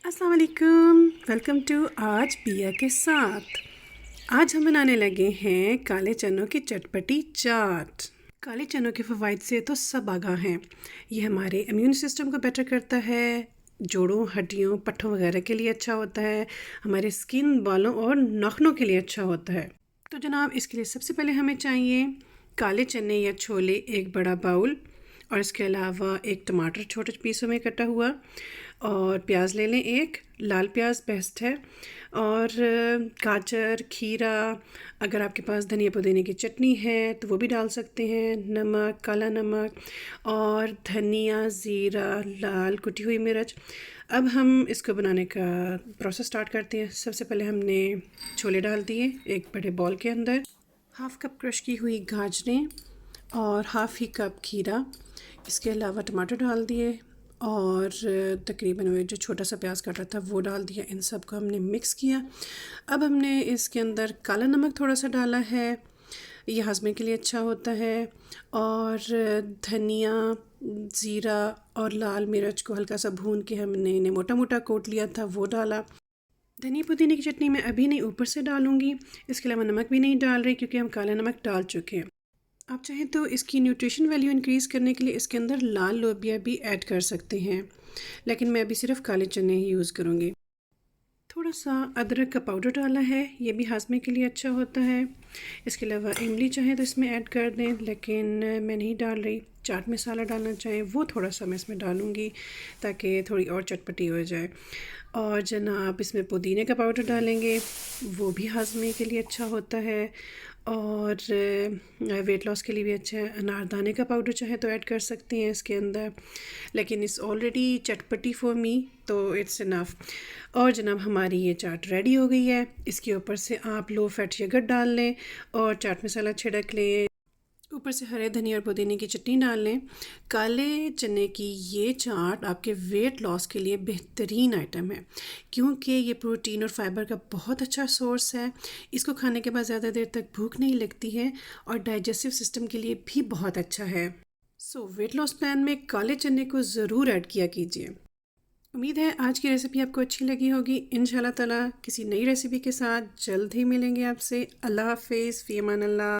अस्सलाम वालेकुम। Welcome to आज पिया के साथ। आज हम बनाने लगे हैं काले चनों की चटपटी चाट। काले चनों के फ़वाइद से तो सब आगाह हैं। ये हमारे इम्यून सिस्टम को बेटर करता है, जोड़ों हड्डियों पट्ठों वगैरह के लिए अच्छा होता है, हमारे स्किन बालों और नाखूनों के लिए अच्छा होता है। तो जनाब इसके लिए सबसे पहले हमें चाहिए काले चने या छोले एक बड़ा बाउल, और इसके अलावा एक टमाटर छोटे पीसों में कटा हुआ, और प्याज ले लें, एक लाल प्याज बेस्ट है, और गाजर खीरा, अगर आपके पास धनिया पुदीने की चटनी है तो वो भी डाल सकते हैं, नमक काला नमक और धनिया ज़ीरा लाल कुटी हुई मिर्च। अब हम इसको बनाने का प्रोसेस स्टार्ट करते हैं। सबसे पहले हमने छोले डाल दिए एक बड़े बॉल के अंदर, हाफ़ कप क्रश की हुई गाजरें और हाफ़ ही कप खीरा, इसके अलावा टमाटर डाल दिए और तकरीबन वो जो छोटा सा प्याज काटा था वो डाल दिया। इन सब को हमने मिक्स किया। अब हमने इसके अंदर काला नमक थोड़ा सा डाला है, ये हाजमे के लिए अच्छा होता है, और धनिया ज़ीरा और लाल मिर्च को हल्का सा भून के हमने इन्हें मोटा मोटा कोट लिया था वो डाला। धनिया पुदीने की चटनी मैं अभी नहीं ऊपर से डालूँगी, इसके अलावा नमक भी नहीं डाल रही क्योंकि हम काला नमक डाल चुके हैं। आप चाहें तो इसकी न्यूट्रिशन वैल्यू इंक्रीज़ करने के लिए इसके अंदर लाल लोबिया भी ऐड कर सकते हैं, लेकिन मैं अभी सिर्फ काले चने ही यूज़ करूँगी। थोड़ा सा अदरक का पाउडर डाला है, ये भी हाजमे के लिए अच्छा होता है। इसके अलावा इमली चाहें तो इसमें ऐड कर दें, लेकिन मैं नहीं डाल रही। चाट मसाला डालना चाहें वो थोड़ा सा मैं इसमें डालूँगी ताकि थोड़ी और चटपटी हो जाए। और जनाब इसमें पुदीने का पाउडर डालेंगे, वो भी हाजमे के लिए अच्छा होता है और वेट लॉस के लिए भी अच्छा है। अनारदाने का पाउडर चाहे तो ऐड कर सकते हैं इसके अंदर, लेकिन इट्स ऑलरेडी चटपटी फॉर मी तो इट्स इनफ। और जनाब हमारी ये चाट रेडी हो गई है। इसके ऊपर से आप लो फैट यगर्ट डाल लें और चाट मसाला छिड़क लें, ऊपर से हरे धनिया और पुदीने की चटनी डाल लें। काले चने की ये चाट आपके वेट लॉस के लिए बेहतरीन आइटम है क्योंकि ये प्रोटीन और फाइबर का बहुत अच्छा सोर्स है। इसको खाने के बाद ज़्यादा देर तक भूख नहीं लगती है और डाइजेस्टिव सिस्टम के लिए भी बहुत अच्छा है। सो वेट लॉस प्लान में काले चने को ज़रूर ऐड किया कीजिए। उम्मीद है आज की रेसिपी आपको अच्छी लगी होगी। इंशाल्लाह ताला किसी नई रेसिपी के साथ जल्द ही मिलेंगे आपसे। अल्लाह हाफिज़, फ़ी अमान अल्लाह।